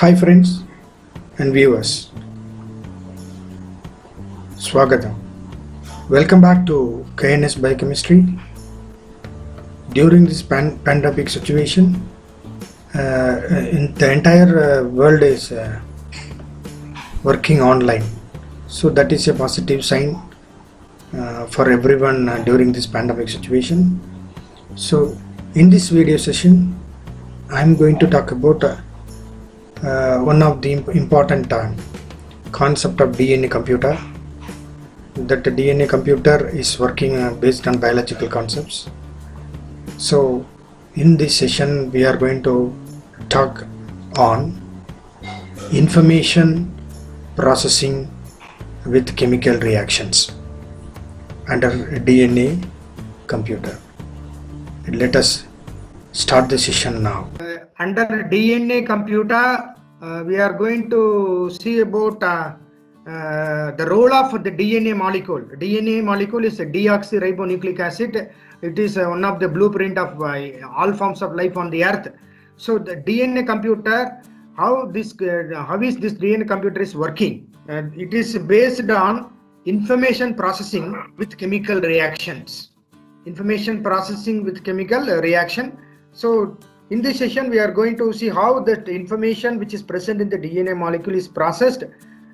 Hi friends and viewers, Swagatam. Welcome back to KNS Biochemistry. During this pandemic situation, the entire world is working online. So that is a positive sign for everyone during this pandemic situation. So in this video session, I am going to talk about one of the important concept of DNA computer. That the DNA computer is working based on biological concepts. So in this session we are going to talk on information processing with chemical reactions under a DNA computer. Let us start the session now. Under DNA computer, we are going to see about the role of the DNA molecule. DNA molecule is a deoxyribonucleic acid. It is one of the blueprint of all forms of life on the earth. So the DNA computer, how is this DNA computer is working? It is based on information processing with chemical reactions. Information processing with chemical reaction. So in this session, we are going to see how that information which is present in the DNA molecule is processed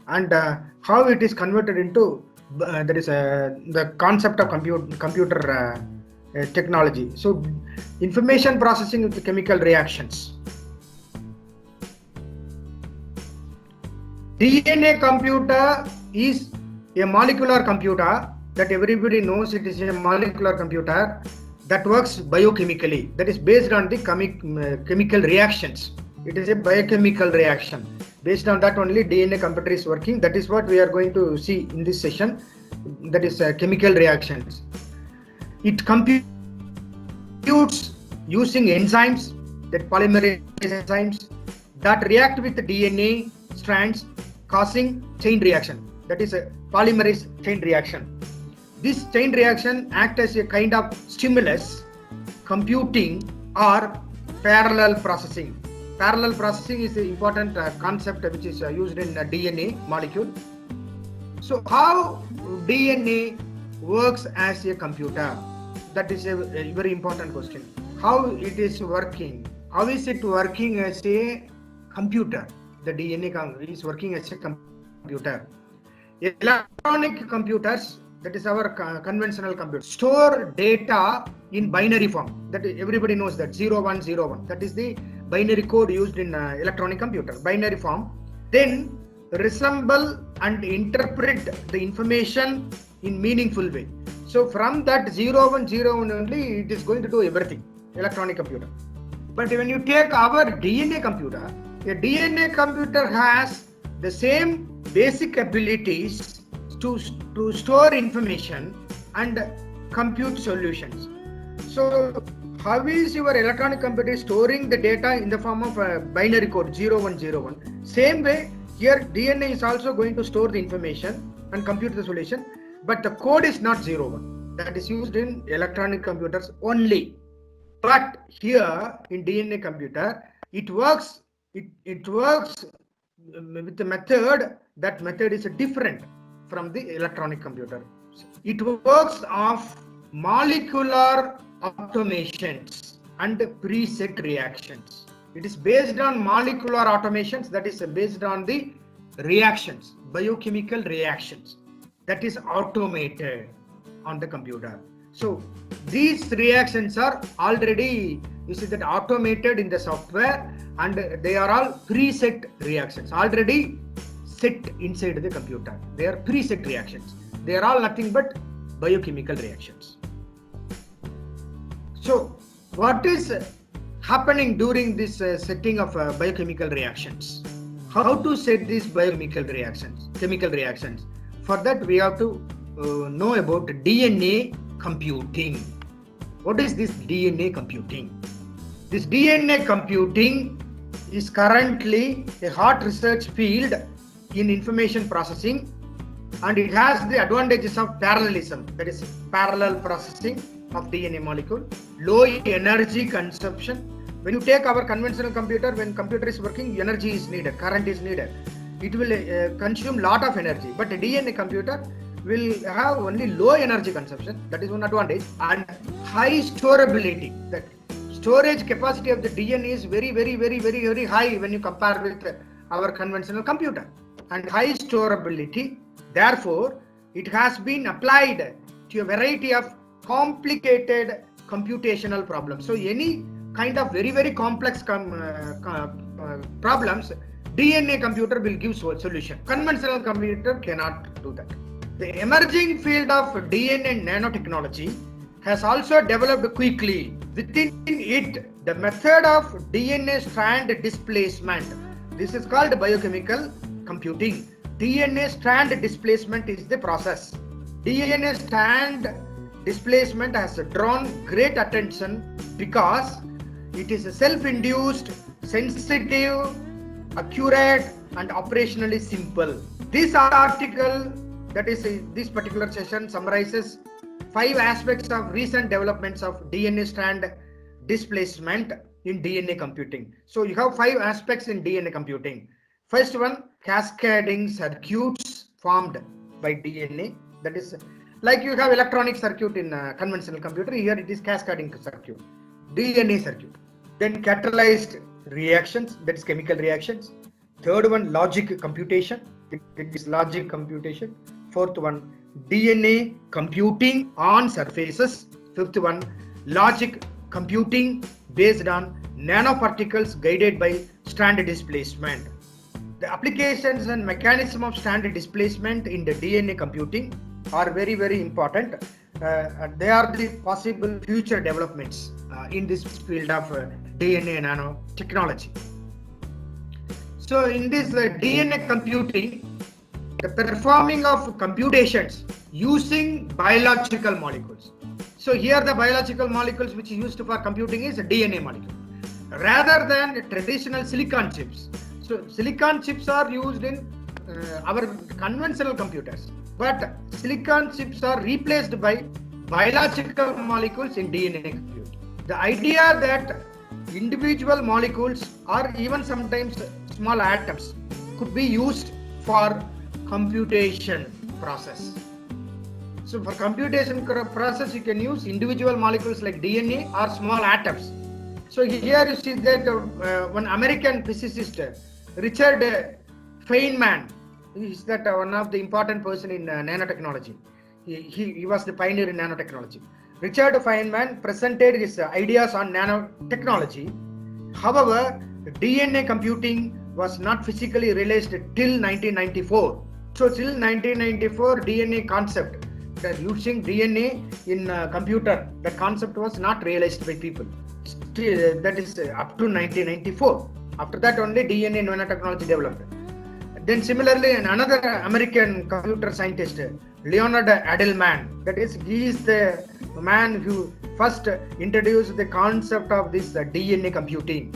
and how it is converted into the concept of computer technology. So information processing with chemical reactions. DNA computer is a molecular computer that everybody knows. It is a molecular computer that works biochemically, that is based on the chemical reactions. It is a biochemical reaction. Based on that only DNA computer is working. That is what we are going to see in this session. That is chemical reactions. It computes using enzymes, that polymerase enzymes that react with the DNA strands, causing chain reaction. That is a polymerase chain reaction. This chain reaction acts as a kind of stimulus, computing or parallel processing. Parallel processing is an important concept which is used in DNA molecule. So how DNA works as a computer? That is a very important question. How it is working? How is it working as a computer? The DNA is working as a computer. Electronic computers, that is our conventional computer, store data in binary form. That everybody knows that 0101. That is the binary code used in electronic computer, binary form. Then resemble and interpret the information in meaningful way. So from that 0101 only, it is going to do everything, electronic computer. But when you take our DNA computer, a DNA computer has the same basic abilities to store information and compute solutions. So how is your electronic computer storing the data in the form of a binary code 0101? Same way here DNA is also going to store the information and compute the solution, but the code is not 01. That is used in electronic computers only. But here in DNA computer, it works with the method. That method is different from the electronic computer. It works of molecular automations and preset reactions. It is based on molecular automations, that is based on the reactions, biochemical reactions, that is automated on the computer. So these reactions are already, you see, that automated in the software, and they are all preset reactions, already set inside the computer. They are preset reactions. They are all nothing but biochemical reactions. So what is happening during this setting of biochemical reactions? How to set these biochemical reactions, chemical reactions? For that we have to know about DNA computing. What is this DNA computing? This DNA computing is currently a hot research field in information processing, and it has the advantages of parallelism, that is parallel processing of DNA molecule, low energy consumption, When you take our conventional computer, when computer is working, energy is needed, current is needed. It will consume lot of energy. But a DNA computer will have only low energy consumption. That is one advantage. And high storability. The storage capacity of the DNA is very high when you compare with our conventional computer. And high storability. Therefore, it has been applied to a variety of complicated computational problems. So any kind of very complex problems, DNA computer will give solution. Conventional computer cannot do that. The emerging field of DNA nanotechnology has also developed quickly. Within it, the method of DNA strand displacement. This is called biochemical computing. DNA strand displacement is the process. DNA strand displacement has drawn great attention because it is self-induced, sensitive, accurate, and operationally simple. This article, that is this particular session, summarizes 5 aspects of recent developments of DNA strand displacement in DNA computing. So you have 5 aspects in DNA computing. First one, cascading circuits formed by DNA. That is like you have electronic circuit in a conventional computer. Here it is cascading circuit, DNA circuit. Then catalyzed reactions, that is chemical reactions. Third one, logic computation. It is logic computation. Fourth one, DNA computing on surfaces. Fifth one, logic computing based on nanoparticles guided by strand displacement. The applications and mechanism of strand displacement in the DNA computing are very important. They are the possible future developments in this field of DNA nanotechnology. So in this DNA computing, the performing of computations using biological molecules. So here the biological molecules which is used for computing is a DNA molecule rather than traditional silicon chips. So silicon chips are used in our conventional computers, but silicon chips are replaced by biological molecules in DNA computing. The idea that individual molecules or even sometimes small atoms could be used for computation process. So for computation process, you can use individual molecules like DNA or small atoms. So here you see that one American physicist, Richard Feynman, is that one of the important person in nanotechnology. He was the pioneer in nanotechnology. Richard Feynman presented his ideas on nanotechnology. However, DNA computing was not physically realized till 1994. So till 1994, DNA concept, that using DNA in computer, that concept was not realized by people. That is up to 1994. After that only DNA nanotechnology developed. Then similarly, another American computer scientist, Leonard Adleman, that is, he is the man who first introduced the concept of this DNA computing.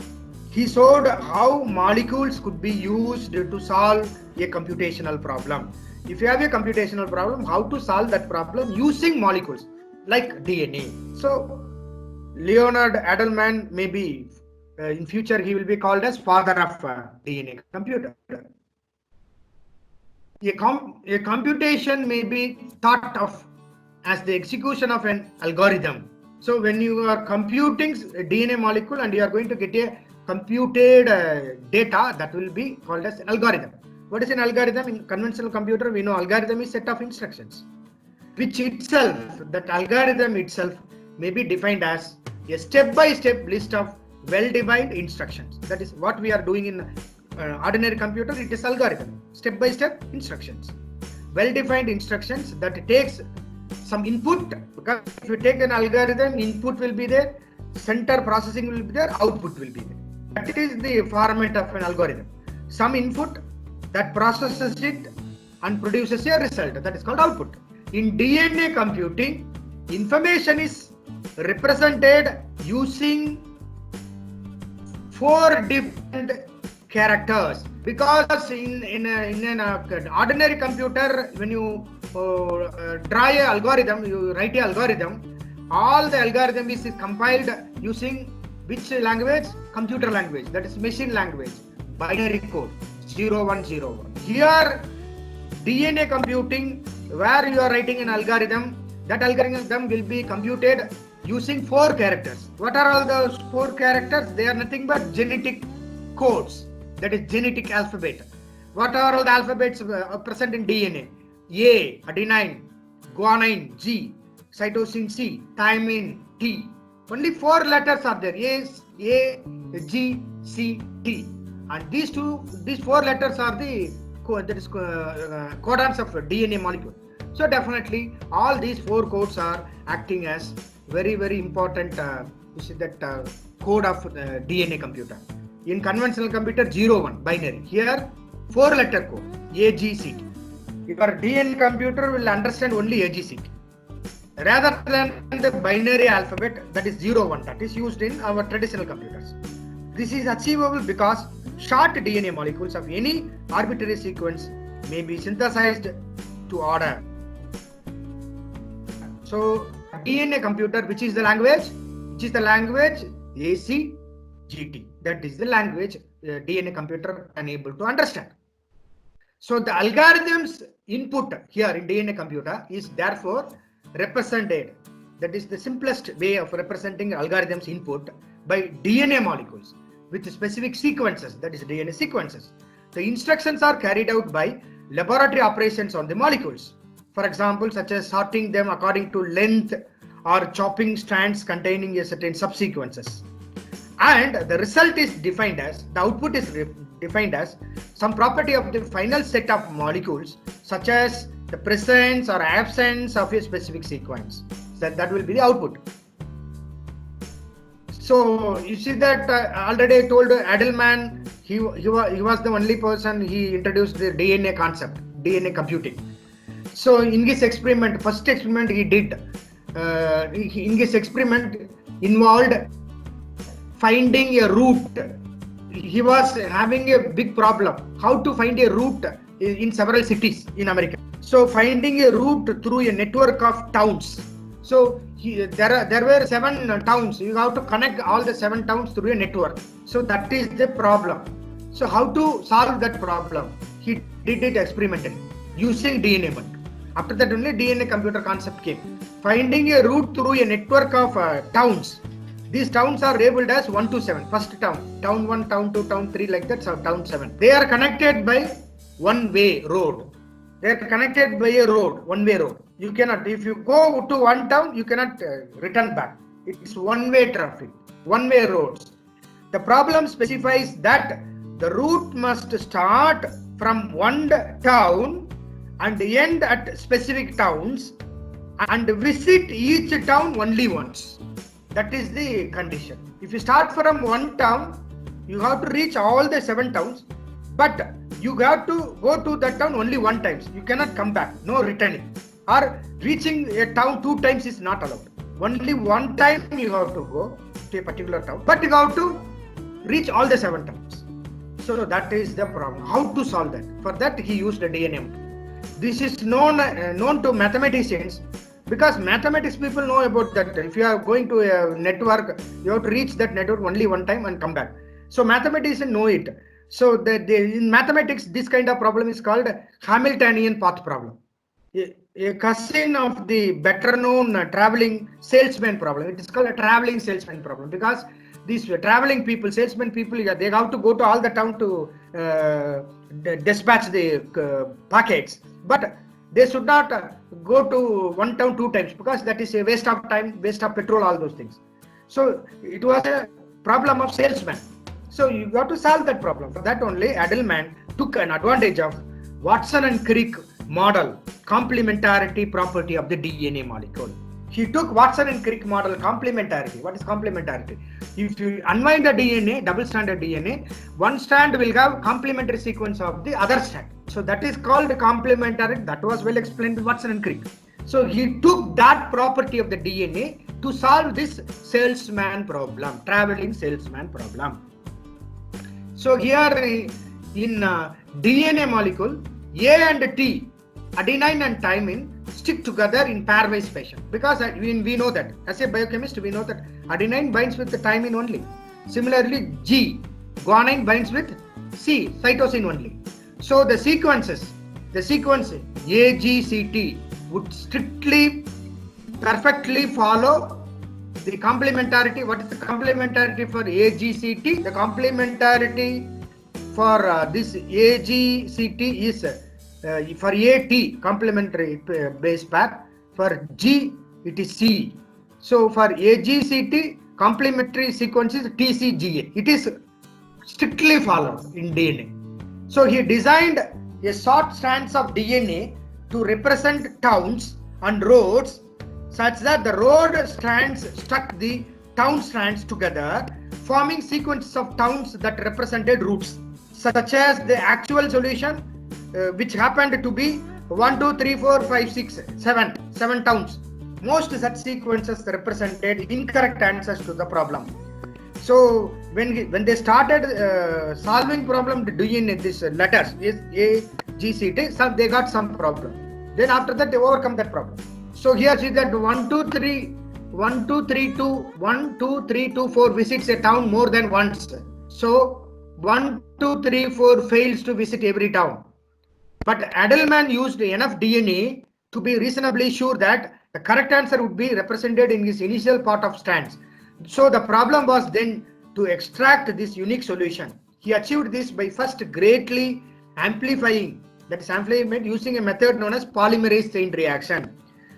He showed how molecules could be used to solve a computational problem. If you have a computational problem, how to solve that problem using molecules like DNA. So Leonard Adleman, maybe in future he will be called as father of DNA computer. A computation may be thought of as the execution of an algorithm. So when you are computing a DNA molecule and you are going to get a computed data, that will be called as an algorithm. What is an algorithm? In conventional computer, we know algorithm is set of instructions, which itself, that algorithm itself may be defined as a step-by-step list of well-defined instructions. That is what we are doing in ordinary computer. It is algorithm, step-by-step instructions, well-defined instructions that takes some input. Because if you take an algorithm, input will be there, center processing will be there, output will be there. That is the format of an algorithm. Some input that processes it and produces a result, that is called output. In DNA computing, information is represented using 4 different characters, because in an ordinary computer, when you draw a algorithm, you write a algorithm, all the algorithm is compiled using Which language? Computer language, that is machine language, binary code 0101. Here DNA computing, where you are writing an algorithm, that algorithm will be computed using 4 characters. What are all those 4 characters? They are nothing but genetic codes, that is genetic alphabet. What are all the alphabets present in DNA? A, adenine, guanine, G, cytosine C, thymine, T. Only 4 letters are there. A, G, C, T. And these 4 letters are the codons of DNA molecule. So definitely all these 4 codes are acting as very, very important code of DNA computer. In conventional computer, 0-1 binary. Here 4 letter code, AGCT. Your DNA computer will understand only AGCT rather than the binary alphabet, that is 0-1, that is used in our traditional computers. This is achievable because short DNA molecules of any arbitrary sequence may be synthesized to order. So DNA computer, which is the language? Which is the language? ACGT. That is the language DNA computer can able to understand. So the algorithm's input here in DNA computer is therefore represented. That is the simplest way of representing algorithm's input by DNA molecules with specific sequences, that is DNA sequences. The instructions are carried out by laboratory operations on the molecules. For example, such as sorting them according to length or chopping strands containing a certain subsequences. And the result is defined as, the output is defined as some property of the final set of molecules, such as the presence or absence of a specific sequence. So that will be the output. So you see that already I told Edelman, he was the only person, he introduced the DNA concept, DNA computing. So in his experiment, first experiment he did, in his experiment involved finding a route. He was having a big problem, how to find a route in several cities in America. So finding a route through a network of towns. So there were 7 towns. You have to connect all the 7 towns through a network. So that is the problem. So how to solve that problem? He did it experimentally using DNA method. After that only DNA computer concept came. Finding a route through a network of towns. These towns are labeled as 1 to 7. First town, town 1, town 2, town 3, like that, so town 7. They are connected by one-way road. They are connected by a road, one-way road. You cannot, if you go to one town, you cannot return back. It's one-way traffic, one-way roads. The problem specifies that the route must start from one town and end at specific towns and visit each town only once. That is the condition. If you start from one town, you have to reach all the 7 towns, but you have to go to that town only one time. You cannot come back, no returning. Or reaching a town 2 times is not allowed. Only one time you have to go to a particular town, but you have to reach all the 7 towns. So that is the problem. How to solve that? For that he used a DNA. This is known to mathematicians, because mathematics people know about that. If you are going to a network, you have to reach that network only one time and come back. So mathematicians know it. So in mathematics, this kind of problem is called Hamiltonian path problem. A cousin of the better known traveling salesman problem. It is called a traveling salesman problem, because these traveling people, salesman people, they have to go to all the town to dispatch the packets, but they should not go to one town 2 times, because that is a waste of time, waste of petrol, all those things. So it was a problem of salesman. So you got to solve that problem. For that only Edelman took an advantage of Watson and Crick model, complementarity property of the DNA molecule. He took Watson and Crick model complementarity. What is complementarity? If you unwind the DNA, double stranded DNA, one strand will have complementary sequence of the other strand. So that is called complementarity. That was well explained by Watson and Crick. So he took that property of the DNA to solve this salesman problem, traveling salesman problem. So here in DNA molecule, A and T, adenine and thymine, stick together in pairwise fashion, because we know that as a biochemist we know that adenine binds with the thymine only. Similarly, G, guanine binds with C, cytosine only. So the sequence AGCT would strictly, perfectly follow the complementarity. What is the complementarity for AGCT? The complementarity for this AGCT is for AT, complementary base pair. For G, it is C. So for AGCT, complementary sequence is TCGA. It is strictly followed in DNA. So he designed a short strands of DNA to represent towns and roads, such that the road strands struck the town strands together, forming sequences of towns that represented routes, such as the actual solution, which happened to be 1, 2, 3, 4, 5, 6, 7 towns. Most such sequences represented incorrect answers to the problem. So when they started solving problem DNA, these letters is A, G, C, T, so they got some problem. Then after that they overcome that problem. So here see that 1, 2, 3, 2, 4 visits a town more than once. So 1, 2, 3, 4 fails to visit every town. But Edelman used enough DNA to be reasonably sure that the correct answer would be represented in his initial part of strands. So the problem was then to extract this unique solution. He achieved this by first greatly amplifying, that is amplifying using a method known as polymerase chain reaction.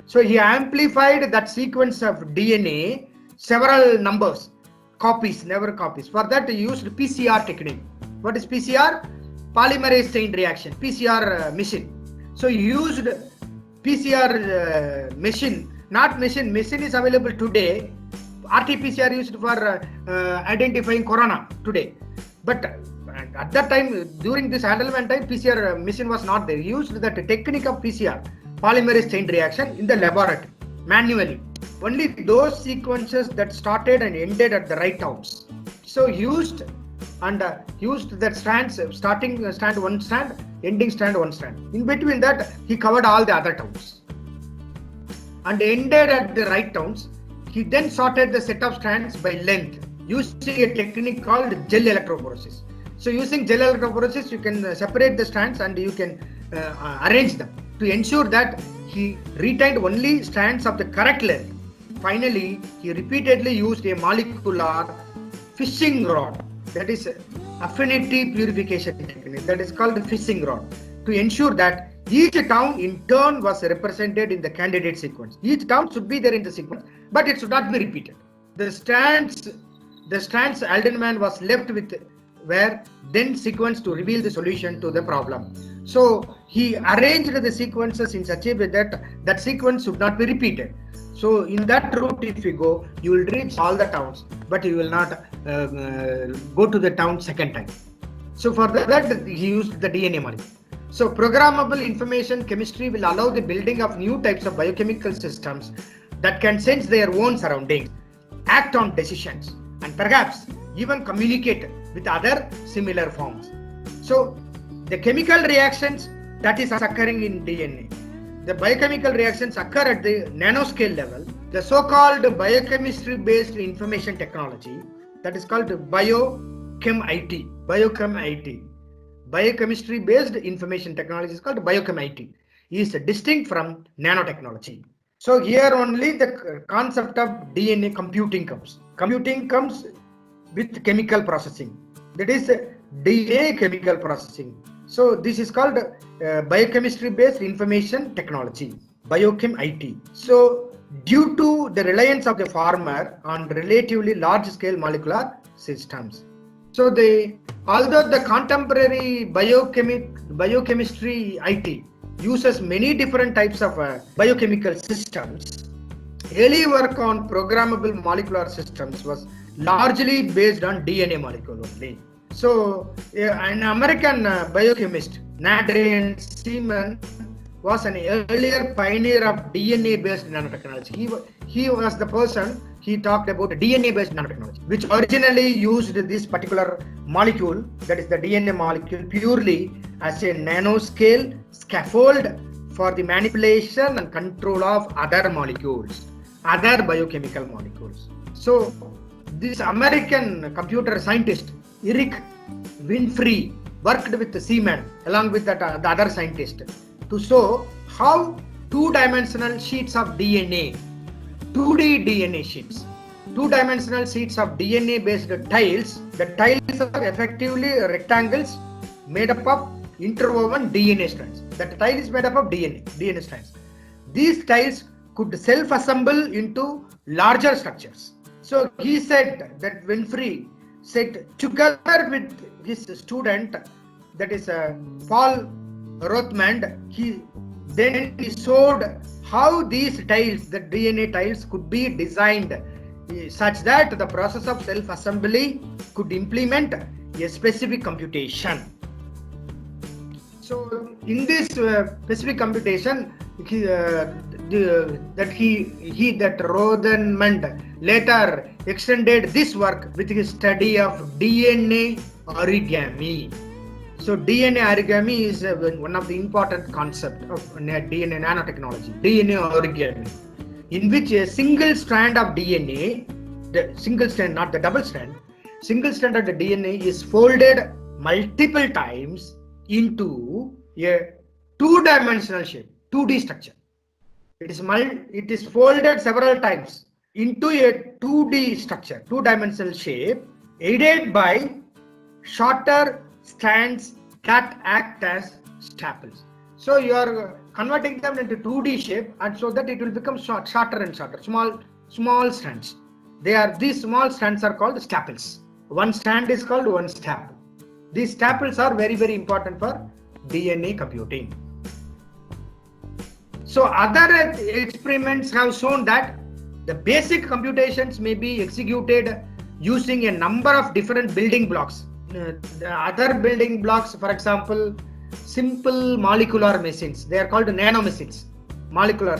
So he amplified that sequence of DNA several numbers, copies, never copies. For that he used PCR technique. What is PCR? Polymerase chain reaction, PCR machine. So he used PCR machine, not machine. Machine is available today. RT-PCR used for identifying corona today. But at that time, during this Edelman time, PCR machine was not there. He used the technique of PCR, polymerase chain reaction, in the laboratory, manually. Only those sequences that started and ended at the right towns. So used that strands, starting strand one strand, ending strand one strand. In between that, he covered all the other towns and ended at the right towns. He then sorted the set of strands by length using a technique called gel electrophoresis. So using gel electrophoresis, you can separate the strands and you can arrange them to ensure that he retained only strands of the correct length. Finally, he repeatedly used a molecular fishing rod, that is affinity purification technique, that is called fishing rod, to ensure that each town in turn was represented in the candidate sequence. Each town should be there in the sequence, but it should not be repeated. The strands Edelman was left with were then sequenced to reveal the solution to the problem. So he arranged the sequences in such a way that that sequence should not be repeated. So in that route, if you go, you will reach all the towns, but you will not go to the town second time. So for that, he used the DNA molecule. So programmable information chemistry will allow the building of new types of biochemical systems that can sense their own surroundings, act on decisions, and perhaps even communicate with other similar forms. So the chemical reactions that is occurring in DNA, the biochemical reactions occur at the nanoscale level. The so-called biochemistry based information technology, that is called Biochem IT. Biochemistry based information technology is called Biochem IT, is distinct from nanotechnology. So here only the concept of DNA computing comes. Computing comes with chemical processing, that is DNA chemical processing. So this is called biochemistry based information technology, Biochem IT. So due to the reliance of the former on relatively large scale molecular systems. So although the contemporary biochemistry IT uses many different types of biochemical systems, early work on programmable molecular systems was largely based on DNA molecule only. So an American biochemist, Nadrian Seaman, was an earlier pioneer of DNA based nanotechnology. He was the person, he talked about DNA based nanotechnology, which originally used this particular molecule, that is the DNA molecule, purely as a nanoscale scaffold for the manipulation and control of other molecules, other biochemical molecules. So this American computer scientist Eric Winfrey worked with Seaman along with that the other scientist to show how two-dimensional sheets of DNA, 2D DNA sheets, two-dimensional sheets of DNA-based tiles. The tiles are effectively rectangles made up of interwoven DNA strands. That tile is made up of DNA strands. These tiles could self-assemble into larger structures. So he said that Winfrey said together with his student, that is Paul Rothman, he showed how these tiles, the DNA tiles, could be designed such that the process of self-assembly could implement a specific computation. So in this specific computation, Rothman later extended this work with his study of DNA origami. So DNA origami is one of the important concepts of DNA nanotechnology, DNA origami, in which a single strand of DNA, the single strand, not the double strand, single strand of the DNA is folded multiple times into a two-dimensional shape, 2D structure. It is folded several times into a 2D structure, two-dimensional shape, aided by shorter strands that act as staples. So you are converting them into 2D shape, and so that it will become shorter and shorter, small strands. These small strands are called staples. One strand is called one staple. These staples are very, very important for DNA computing. So other experiments have shown that the basic computations may be executed using a number of different building blocks. The other building blocks, for example, simple molecular machines, they are called nanomachines.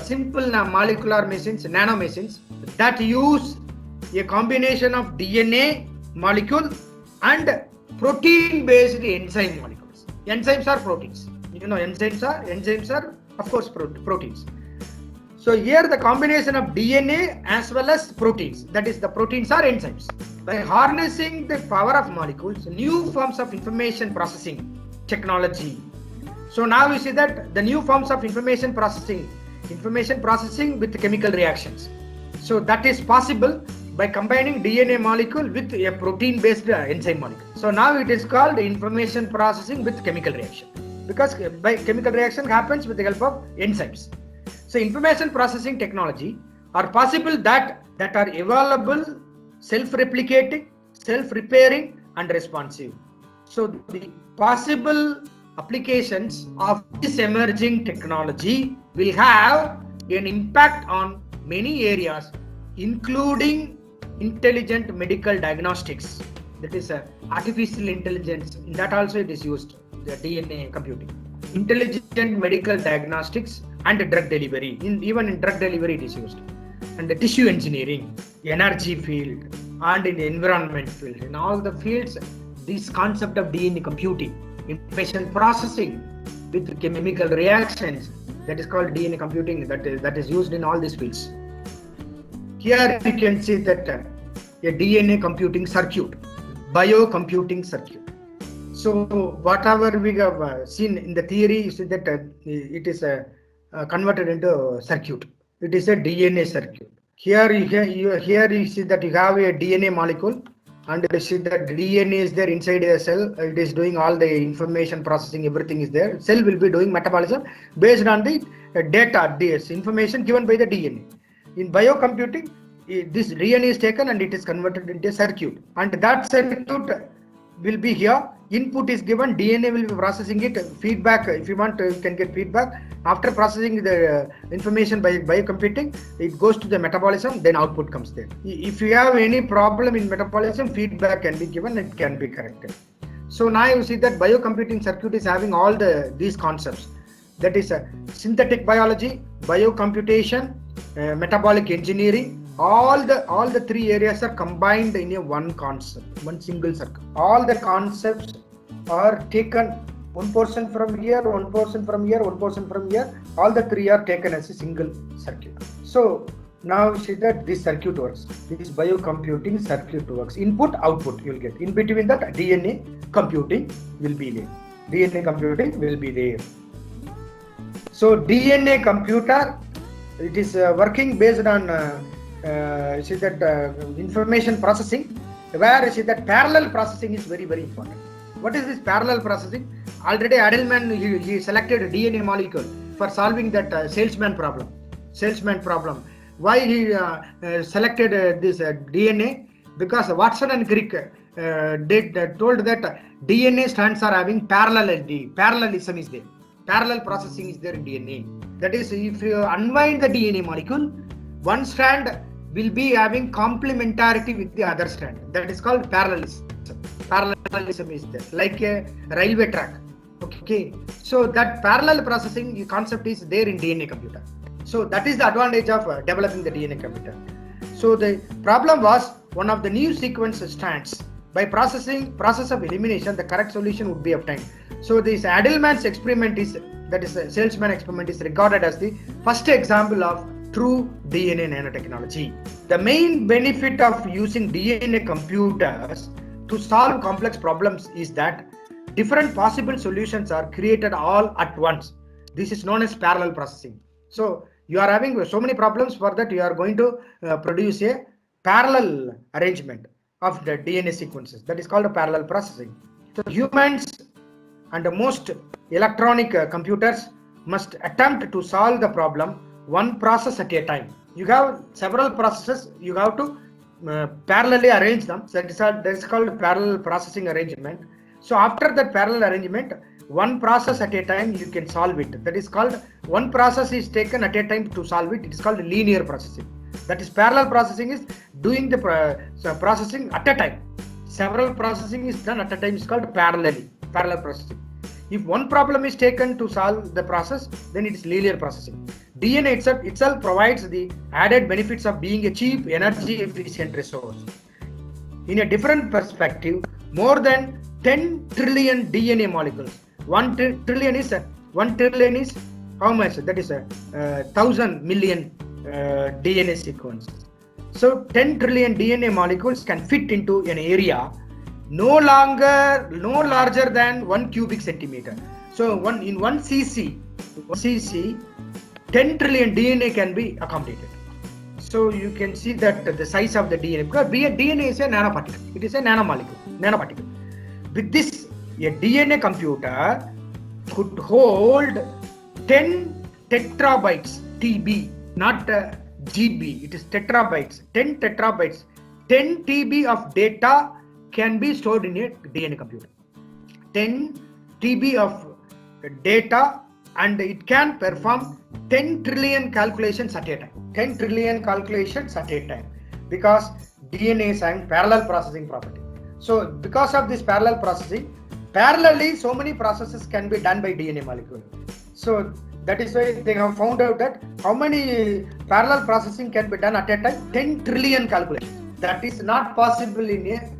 Simple molecular machines, nanomachines, that use a combination of DNA molecule and protein-based enzyme molecules. Enzymes are proteins. You know, enzymes are of course proteins. So here the combination of DNA as well as proteins, that is the proteins are enzymes. By harnessing the power of molecules, new forms of information processing technology. So now we see that the new forms of information processing with chemical reactions. So that is possible by combining DNA molecule with a protein-based enzyme molecule. So now it is called information processing with chemical reaction, because by chemical reaction happens with the help of enzymes. So information processing technology are possible that are available, self-replicating, self-repairing and responsive. So the possible applications of this emerging technology will have an impact on many areas, including intelligent medical diagnostics, that is artificial intelligence, in that also it is used, the DNA computing, intelligent medical diagnostics and drug delivery, even in drug delivery it is used, and the tissue engineering, energy field and in the environment field. In all the fields, this concept of DNA computing, information processing with chemical reactions, that is called DNA computing, that is used in all these fields. Here you can see that a DNA computing circuit, biocomputing circuit. So whatever we have seen in the theory, you see that it is converted into circuit. It is a DNA circuit. Here you see that you have a DNA molecule, and you see that DNA is there inside the cell. It is doing all the information processing, everything is there. Cell will be doing metabolism based on the data, this information given by the DNA. In biocomputing, this DNA is taken and it is converted into a circuit, and that circuit will be here. Input is given, DNA will be processing it, feedback, if you want you can get feedback. After processing the information by biocomputing, it goes to the metabolism, then output comes there. If you have any problem in metabolism, feedback can be given, it can be corrected. So now you see that biocomputing circuit is having all these concepts, that is synthetic biology, biocomputation, metabolic engineering. All the three areas are combined in a one concept, one single circuit. All the concepts are taken, one portion from here, one portion from here, one portion from here. All the three are taken as a single circuit. So Now see that this circuit works. This biocomputing circuit works. Input, output you will get. In between that DNA computing will be there. DNA computing will be there. So DNA computer, it is working based on see that information processing, where see that parallel processing is very important. What is this parallel processing? Already Edelman he selected a DNA molecule for solving that salesman problem. Why he selected this DNA? Because Watson and Crick told that DNA strands are having parallelism is there. Parallel processing is there in DNA. That is, if you unwind the DNA molecule, one strand will be having complementarity with the other strand. That is called parallelism. Parallelism is there, like a railway track. Okay, so that parallel processing concept is there in DNA computer. So that is the advantage of developing the DNA computer. So the problem was one of the new sequence strands. By process of elimination, the correct solution would be obtained. So this Edelman's experiment is, that is a salesman experiment, is regarded as the first example of true DNA nanotechnology. The main benefit of using DNA computers to solve complex problems is that different possible solutions are created all at once. This is known as parallel processing. So you are having so many problems, for that you are going to produce a parallel arrangement of the DNA sequences. That is called a parallel processing. So humans and most electronic computers must attempt to solve the problem one process at a time. You have several processes, you have to parallelly arrange them. So that is called parallel processing arrangement. So after that parallel arrangement, one process at a time you can solve it. That is called, one process is taken at a time to solve it. It is called linear processing. That is, parallel processing is doing the processing at a time. Several processing is done at a time, is called parallel processing. If one problem is taken to solve the process, then it is linear processing. DNA itself provides the added benefits of being a cheap, energy efficient resource. In a different perspective, more than 10 trillion DNA molecules. 1 trillion is how much? That is 1,000 million DNA sequences. So 10 trillion DNA molecules can fit into an area no larger than 1 cubic centimeter. So in 1 cc, 10 trillion DNA can be accommodated. So you can see that the size of the DNA, because DNA is a nanoparticle. It is a nanoparticle. With this, a DNA computer could hold 10 tetrabytes TB, not GB. It is tetrabytes. 10 tetrabytes. 10 TB of data can be stored in a DNA computer. 10 TB of data, and it can perform 10 trillion calculations at a time. 10 trillion calculations at a time, because DNA is having parallel processing property. So because of this parallel processing, parallelly so many processes can be done by DNA molecule. So that is why they have found out that how many parallel processing can be done at a time? 10 trillion calculations. That is not possible in a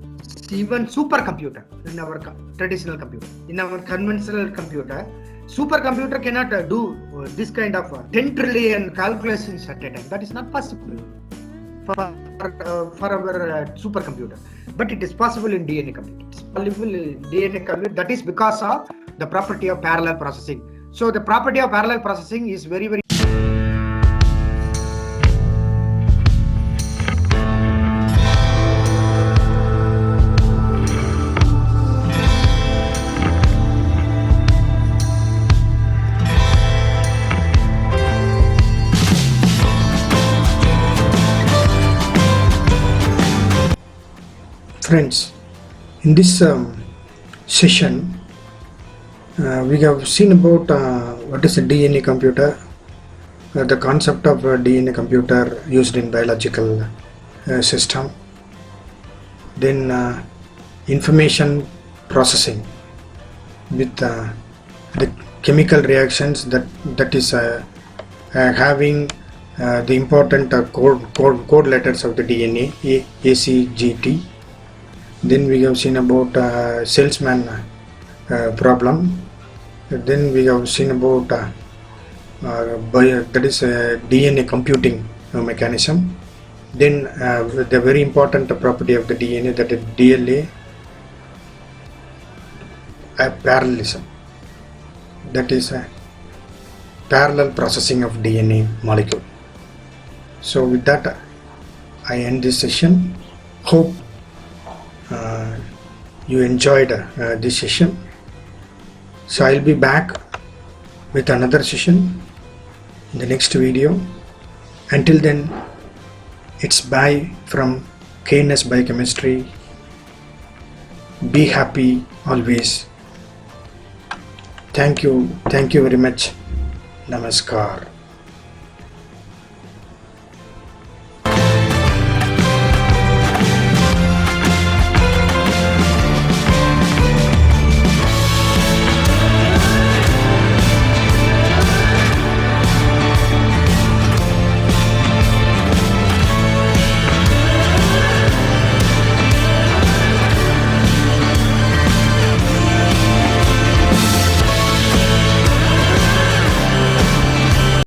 even supercomputer, in our traditional computer. In our conventional computer, supercomputer cannot do this kind of 10 trillion calculations at a time. That is not possible for our supercomputer. But it is possible in DNA computer. It's possible in DNA computer. That is because of the property of parallel processing. So the property of parallel processing is very Friends, in this session, we have seen about what is a DNA computer, the concept of a DNA computer used in biological system, then information processing with the chemical reactions that is having the important code letters of the DNA, A, C, G, T. Then we have seen about salesman problem. Then we have seen about that is DNA computing mechanism. Then the very important property of the DNA, that is DLA, parallelism, that is a parallel processing of DNA molecule. So with that I end this session. Hope you enjoyed this session. So I'll be back with another session in the next video. Until then, it's bye from KNS Biochemistry. Be happy always. Thank you very much. Namaskar.